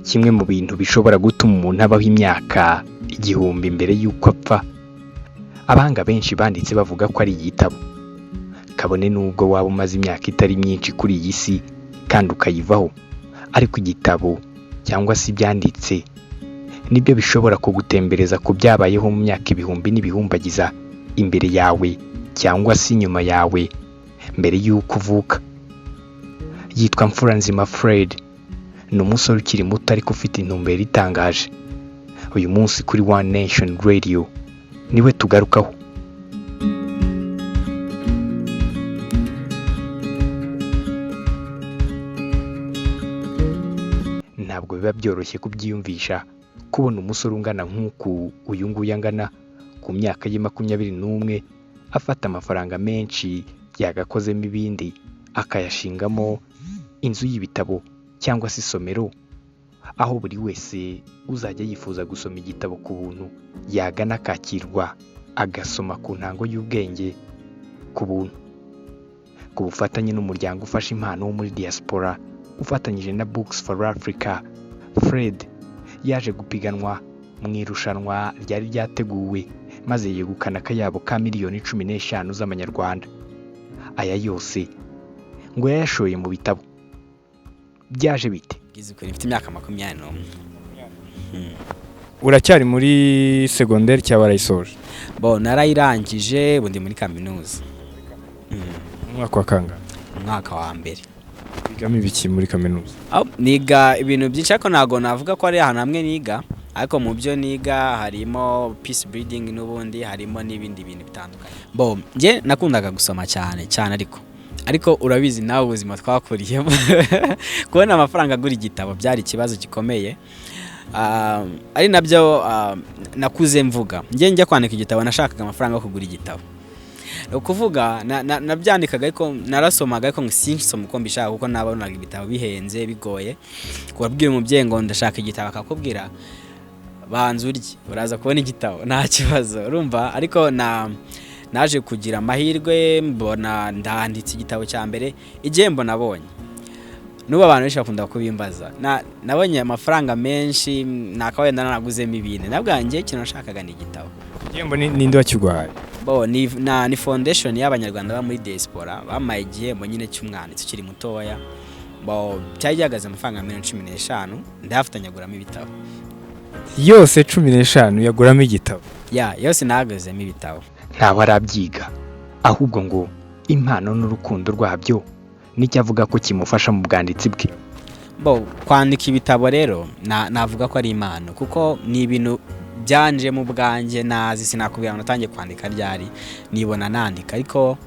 kimwe mu bintu bishobora gutuma umuntu abaho imyaka igihumbi mbere y'uko apfa. Abahanga benshi banditse bavuga ko ari igitabo. Kabone n'ubwo waba umaze imyaka itari myinshi kuri iyi si kandi ukayivaho, ariko igitabo cyangwa se ibyanditse nibyo bishobora kugutembereza ku byabayeho mu myaka ibihumbi n'ibihumbagiza imbere yawe cyangwa se inyuma yawe mbere y'uko uvuka. Yitwa Mfuranzima Fred, ni umusore ukiri muto ariko ufite intumbero itangaje. Uyu munsi kuri One Nation Radio niwe tugarukaho. Ntabwo biba byoroshye kubyiyumvisha kubona umusore ungana nk'uku uyu nguyu angana ku myaka ye 21 afata amafaranga menshi yagakozemo ibindi akayashingamo inzu y'ibitabo cyangwa se isomero, aho buri wese uzajya yifuza gusoma igitabo ku buntu yagana akakirwa agasoma ku ntango y'ubwenge ku buntu. Ku bufatanye n'umuryango ufasha impano wo muri diaspora ufatanyije na Books for Africa, Fred yaje gupiganwa mu irushanwa ryari ryateguwe maze yegukana akayabo ka miliyoni 15 z'amanyarwanda. Aya yose ngo yayashoye mu bitabo. Byaje bite? Gizukuri mfite imyaka 21. Uracyari muri secondaire cyangwa warayisoje? Bo narayirangije bundi muri kaminuza. Umwaka wa kangahe? Umwaka wa mbere. Bigamo ibiki muri kaminuza? Niga ibintu byinshi ariko ntago navuga ko ari ahantu hamwe niga, ariko mu byo niga harimo peace building n'ubundi harimo n'ibindi bintu bitandukanye. Bo nje nakundaga gusoma cyane ariko urabizi nawe ubuzima twakuriyemo kubona amafaranga agura igitabo byari ikibazo gikomeye. Ari nabyo nakuze mvuga nje njya kwandika igitabo nashakaga amafaranga yo kugura igitabo. Ukuvuga nabyandikaga ariko narasomaga ariko ngisoma uko mbishaka kuko nabonaga ibitabo bihenze bigoye. Kubabwira umubyeyi ngo ndashaka igitabo akakubwira banza urye uraza kubona igitabo nta kibazo urumva. Ariko naje kugira amahirwe mbona ndanditse igitabo cya mbere igihembo nabonye. Nuba abantu benshi bakunda kubimbaza nabonye amafaranga menshi nakawenda naraguzemo ibintu nabwanjye ikintu nashakaga ni igitabo. Igihembo ninde wakigwaye? Bo ni foundation y'abanyarwanda ba muri diaspora bamaye igihembo nyine cy'umwanditsi ukiri mutoya. Bo cyagihagaze amafaranga 15 ndafatanyaguramo ibitabo. Yose 15 yaguramo igitabo? Yose nahagazemo ibitabo. Ntawe arabyiga ahubwo ngo impano n'urukundo rwabyo nicyo avuga ko kimufasha mu bwanditsi bwe. Bo kwandika ibitabo rero navuga ko ari impano kuko ni ibintu byanje mu bwanjye nazi sinakubwira ngo natangiye kwandika ryari nibona nandika, ariko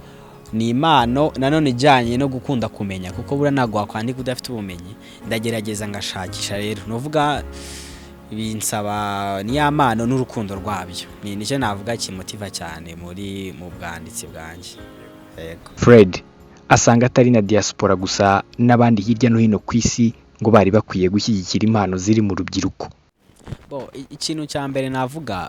ni impano nanone ijyanye no gukunda kumenya kuko bura nagwa kwandika udafite ubumenyi. Ndagerageza ngashakisha rero novuga binsaba ni amano n'urukundo rwabyo nicyo navuga kimotiva cyane mu bwanditsi bwanjye. Yego. Fred asanga atari na diaspora gusa n'abandi hirya no hino ku isi ngo bari bakwiye gushyigikira impano ziri mu rubyiruko. Bo ikintu cya mbere navuga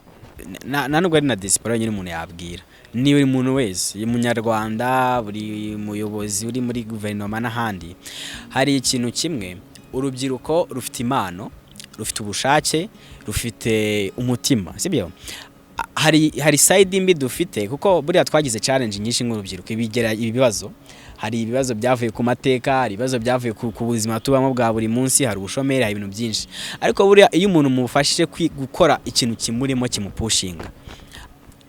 nubwo ari na diaspora nyine umuntu yabwira ni buri muntu wese umunyarwanda buri muyobozi uri muri guverinoma n'ahandi hari ikintu kimwe, urubyiruko rufite impano rufite ubushake rufite umutima sibyo. Hari side imbi dufite kuko buriya twagize challenge nyinshi nk'urubyiruko ibigera ibibazo. Hari ibibazo byavuye ku mateka, hari ibibazo byavuye ku buzima tubamo bwa buri munsi, hari ubushomeri, hari ibintu byinshi. Ariko buriya iyo umuntu mufashije gukora ikintu kimurimo kimupushinga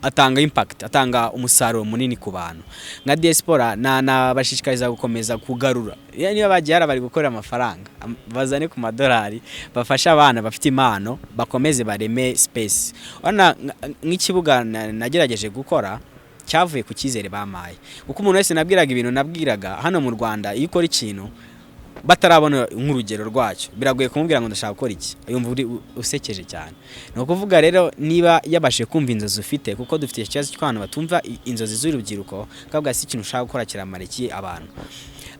atanga impact, atanga umusaruro munini ku bantu. Nka diaspora nabashishikariza gukomeza kugarura. Niba bagiye bari gukora amafaranga bazane ku madolari bafasha abana bafite impano bakomeze bareme space. Ona nk'ikibuga nagerageje gukora cyavuye ku cyizere bamaye. Kuko umuntu wese nabwiraga ibintu nabwiraga hano mu Rwanda iyo ukora ikintu batarabona nk'urugero rwacyo biragoye kumubwira ngo ndashaka gukora iki, yumva uri usekeje cyane. No kuvuga rero niba yabashe kumva inzozi ufite kuko dufite ikibazo cy'abantu batumva inzozi z'urubyiruko kabwa si ikintu ushaka gukora kiramareki abantu.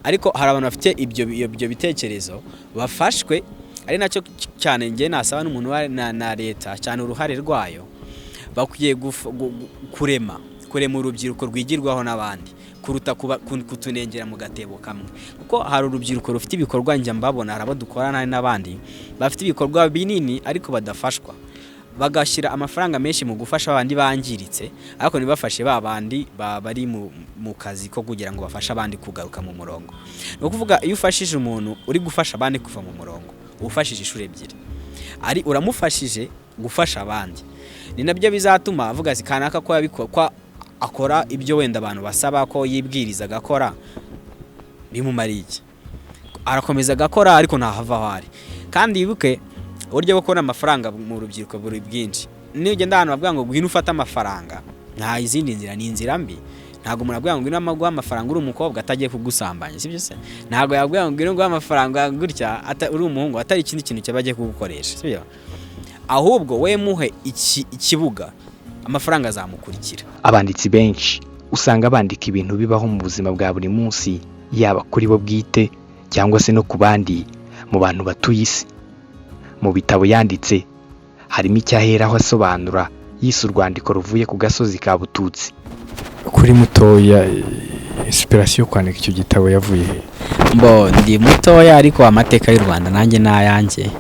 Ariko hari abantu bafite ibyo bitekerezo bafashwe, ari nacyo cyane nge nasaba n'umuntu na leta cyane uruhare rwayo bakwiye kurema urubyiruko rwigirwaho n'abandi kuruta kutunengera mu gatebo kamwe, kuko hari urubyiruko rufite ibikorwa njya mbabona, hari abo dukorana n'abandi bafite ibikorwa binini ariko badafashwa, bagashyira amafaranga menshi mu gufasha abandi bangiritse, ariko ntibafashe babandi bari mu kazi ko kugira ngo bafashe abandi kugaruka mu murongo. No kuvuga iyo ufashije umuntu uri gufasha abandi kuva mu murongo, ufashije ishuri ebyiri, ari uramufashije gufasha abandi, ni nabyo bizatuma avuga ati kanaka ko yabikora, akora ibyo wenda abantu basaba ko yibwiriza agakora, bimumariye iki, arakomeza agakora ariko ntahava aho ari. Kandi yibuke uburyo bwo kubona amafaranga mu rubyiruko buri bwinshi, niyo ugenda ahantu bavuga ngo ngwino ufate amafaranga, nta izindi nzira, ni inzira mbi. Ntago umuntu avuga ngo ngwino amaguha amafaranga uri umukobwa atagiye kugusambanya, sibyo se? Ntago yavuga ngo ngwino guha amafaranga gutya uri umuhungu atari ikindi kintu cyabagiye kugukoresha, sibyo? Ahubwo we muhe ikibuga, amafaranga azamukurikira. Abanditsi benshi usanga bandika ibintu bibaho mu buzima bwa buri munsi, yaba kuri bo bwite cyangwa se no ku bandi, mu bantu batuye isi. Mu bitabo yanditse harimo icyaheraho asobanura, yise Urwandiko Ruvuye ku Gasozi ka Bututsi. Kuri mutoya, inspiration kwandika icyo gitabo yavuye he? Ndi mutoya ariko amateka y'u Rwanda nanjye nayanjye,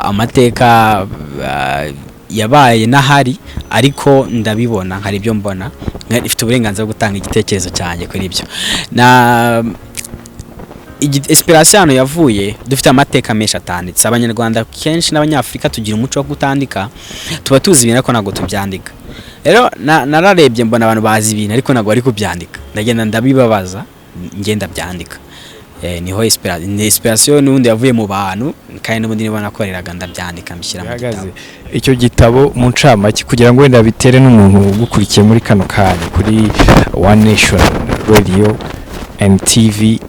amateka yabaye nahari ariko ndabibona, hari ibyo mbona, ifite uburenganzira bwo gutanga igitekerezo cyanjye kuri ibyo. Na inspiration yavuye, dufite amateka menshi atanditse. Abanyarwanda kenshi n'abanyafrika tugira umuco wo gutandika, tuba tuzi ibintu ariko ntabwo tubyandika. Rero nararebye mbona abantu bazi ibintu ariko ntabwo bari kubyandika, ndagenda ndabibabaza, ngenda byandika. Niho inspiration n'undi yavuye mu bantu, kandi n'ubundi niba nakoreraga ndabyandika mbishyira mu gitabo. Icyo gitabo mu ncamake kugira ngo wenda bitere n'umuntu ugukurikiye muri kano kanya kuri One Nation Radio and TV,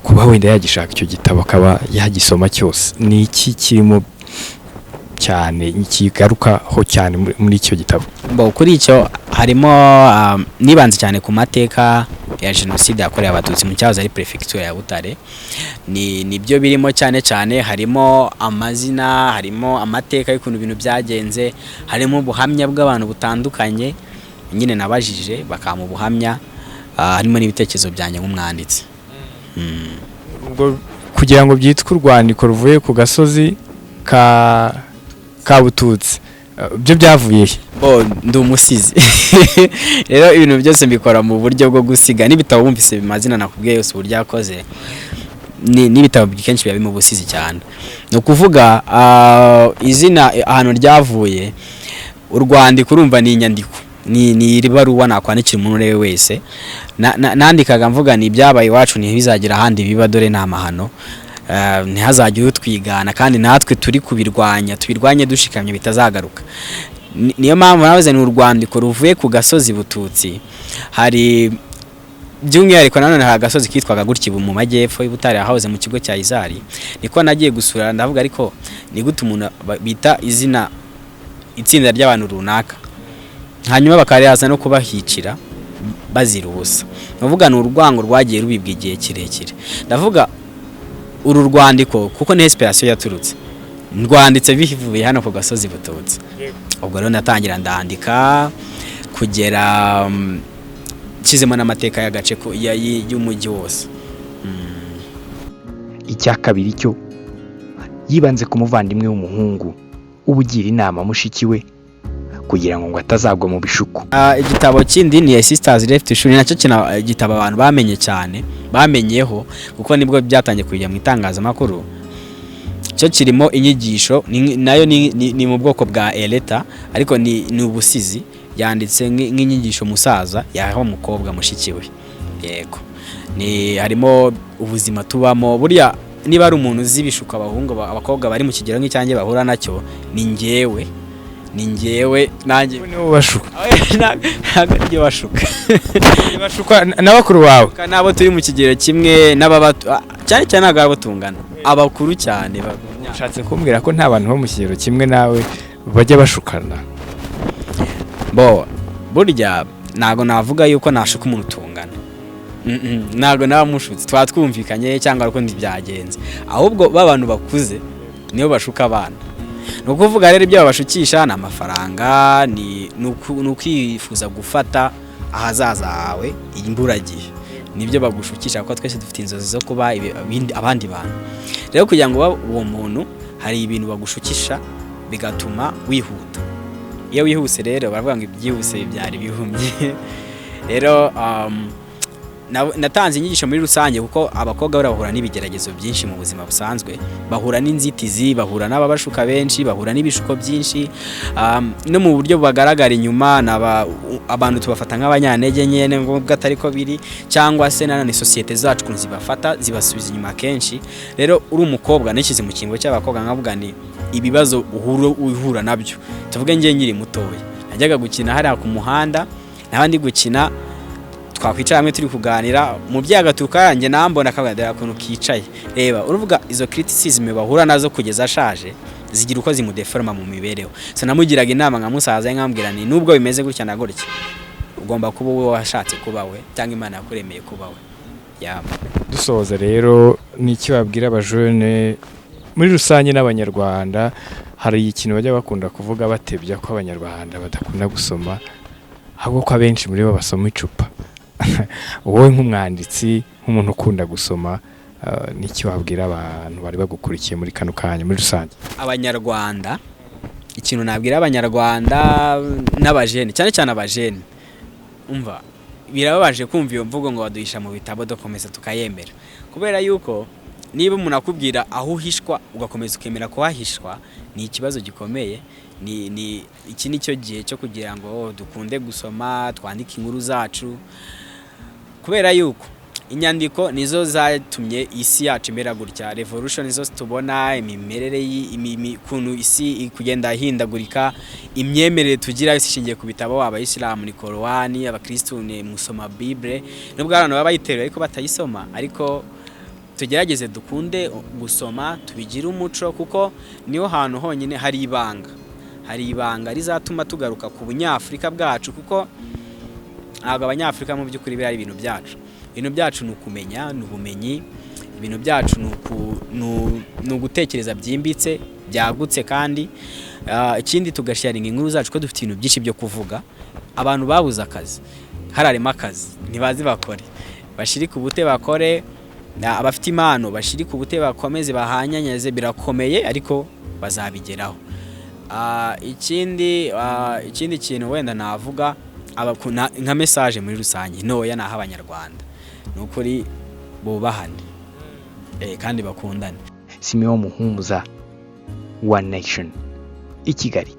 kuba wenda yagishaka icyo gitabo akaba yagisoma cyose, ni iki kirimo cyane ikigarukaho cyane muri icyo gitabo? Kuri icyo harimo nibanze cyane ku mateka ya jenoside yakorewe abatutsi mu cyahoze ari prefecture ya Butare. Nibyo birimo cyane cyane, harimo amazina, harimo amateka y'ukuntu ibintu byagenze, harimo ubuhamya bw'abantu butandukanye nyine nabajije bakamu buhamya, harimo n'ibitekerezo byanjye nk'umwanditsi. Ubwo kugira ngo byitwe Urwandiko Ruvuye ku Gasozi ka Bututsi, byo byavuye he? Ndi umusizi rero ibintu byose mbikora mu buryo bwo gusiga. N'ibitabo bumvise bimazina nakubwiye yose uburyo yakoze, n'ibitabo kenshi biba mu busizi cyane. No kuvuga izina ahantu ryavuye, urwandiko urumva ni inyandiko, ni ibaruwa nakwandikira umuntu wese. Nandikaga mvuga ni ibyabaye iwacu ntibizagira ahandi biba, dore nta mahano, ntihazagire utwigana, kandi natwe turi tubirwanye dushikamye bitazagaruka. Niyo mpamvu navuze ni Urwandiko Ruvuye ku Gasozi Bututsi. Hari by'umwihariko nanone hari agasozi kitwaga gutya mu majyepfo y'Ibutare, ahahoze mu kigo cya Izari. Niko nagiye gusura ndavuga, ariko ni gute umuntu bita izina itsinda ry'abantu runaka, hanyuma bakarihaza no kubahicira bazira ubusa. Navuga ni urwango rwagiye rubibwa igihe kirekire. Ndavuga uru rwandiko kuko ni inspiration yaturutse, ndwanditse bivuye hano ku Gasozi Bututsi. Ubwo rero natangira ndandika kugera kizemo n'amateka y'agace y'umujyi wose. Icya kabiri cyo yibanze ku muvandimwe w'umuhungu ubugira inama mushiki we kugira ngo atazagwa mu bishuko. Igitabo kindi ni Sisters Left Ishuri, nacyo igitabo abantu bamenye cyane, bamenyeho kuko nibwo byatangiye kujya mu itangazamakuru. Cyo kirimo inyigisho, nayo ni mu bwoko bwa eleta, ariko ni ubusizi, yanditse nk'inyigisho musaza yaho umukobwa mushiki we. Yego, ni harimo ubuzima tubamo. Buriya niba ari umuntu uzibishuka abakobwa bari mu kigero nk'icyanjye bahura nacyo, ni njyewe nanjye nibo bashuka. Ntabwo ari bashuka bashuka n'abakuru bawe, nabo turi mu kigero kimwe, cyane cyane ntabwo abo tungana, abakuru cyane. Ushatse kumbwira ko nta bantu bo mu kigero kimwe nawe bajya bashukana? Burya ntabwo navuga yuko nashuka umuntu tungana, ntabwo nabamushutse, twatwumvikanye cyangwa uko ntibyagenze. Ahubwo b'abantu bakuze nibo bashuka abana. No kuvuga rero ibyo babashukisha na amafaranga, ni ukwifuza gufata ahazaza hawe imburagihe, nibyo bagushukisha kuko twese dufite inzozi zo kuba abandi bantu. Rero kugira ngo uwo muntu hari ibintu bagushukisha bigatuma wihuta. Iyo wihuse rero baravuga ngo ibyihuse byari bihumye. Rero natanze inyigisho muri rusange kuko abakobwa bahura n'ibigeragezo byinshi mu buzima busanzwe, bahura n'inzitizi, bahura n'ababashuka benshi, bahura n'ibishuko byinshi, no mu buryo bagaragara inyuma abantu tubafata nk'abanyantege nyene ngo atari ko biri, cyangwa se nanone societe zacu kunzi bafata zibasubiza inyuma kenshi. Rero uri umukobwa nishyize mu kingo cy'abakobwa nkavuga ni ibibazo uhura nabyo. Tuvuge ngiye nyiri mutoya, najyaga gukina hariya ku muhanda, n'abandi gukina twakwicara hamwe turi kuganira, mu byagatuka yanjye nambona akagadera kuntu kicaye. Reba uruvuga izo criticism bahura nazo kugeza ashaje zigira uko zimudeforma mu mibereho. So namugiraga inama nkamusaza nkambwira ni nubwo bimeze gutya na gutya, ugomba kuba wowe washatse kuba we cyangwa Imana yakuremeye kuba we. Dusoza rero ni iki wabwira abajene muri rusange n'abanyarwanda? Hari ikintu bajya bakunda kuvuga batebya ko abanyarwanda badakunda gusoma, ahubwo ko abenshi muri bo basoma icupa. Wowe nk'umwanditsi, nk'umuntu ukunda gusoma, n'iki wabwira abantu bari bagukurikiye muri kano kanya muri rusange? Abanyarwanda, ikintu nabwira abanyarwanda n'abajene, cyane cyane abajene, umva birababaje kumva iyo mvugo ngo baduhisha mu bitabo dokomeza tukayemera, kubera yuko niba umuntu akubwira aho uhishwa ugakomeza ukemera ko hahishwa, ni ikibazo gikomeye. Iki nicyo gihe cyo kugira ngo dukunde gusoma, twandike inkuru zacu, kubera yuko inyandiko nizo zatumye isi yacu imera gutya. Revolution nizo tubona, imimerere kuntu isi kugenda hindagurika, imyemerere tugira ishingiye ku bitabo, abayisilamu ni Korani, abakristo ni musoma Bible, nubwo abantu baba bayiterera ariko batayisoma. Ariko tugerageze dukunde gusoma, tubigira umuco, kuko niho hantu honyine hari ibanga rizatuma tugaruka ku bunyafrika bwacu, kuko ntabwo abanyafrika mu by'ukuri bari ibintu byacu ni ukumenya, ni ubumenyi, ibintu byacu ni ugutekereza byimbitse byagutse. Kandi ikindi tugasharinga inkuru zacu ko dufite ibintu byinshi byo kuvuga. Abantu babuze akazi, hararema akazi, ntibazi bakore, bashirika ubute bakore, abafite impano bashirika ubute bakomeze bahanyanyaze, birakomeye ariko bazabigeraho. Ikindi kintu wenda navuga nka message muri rusange noya naha abanyarwanda, nukuri bubahane kandi bakundane. Simeon Muhumuza, One Nation, i Kigali.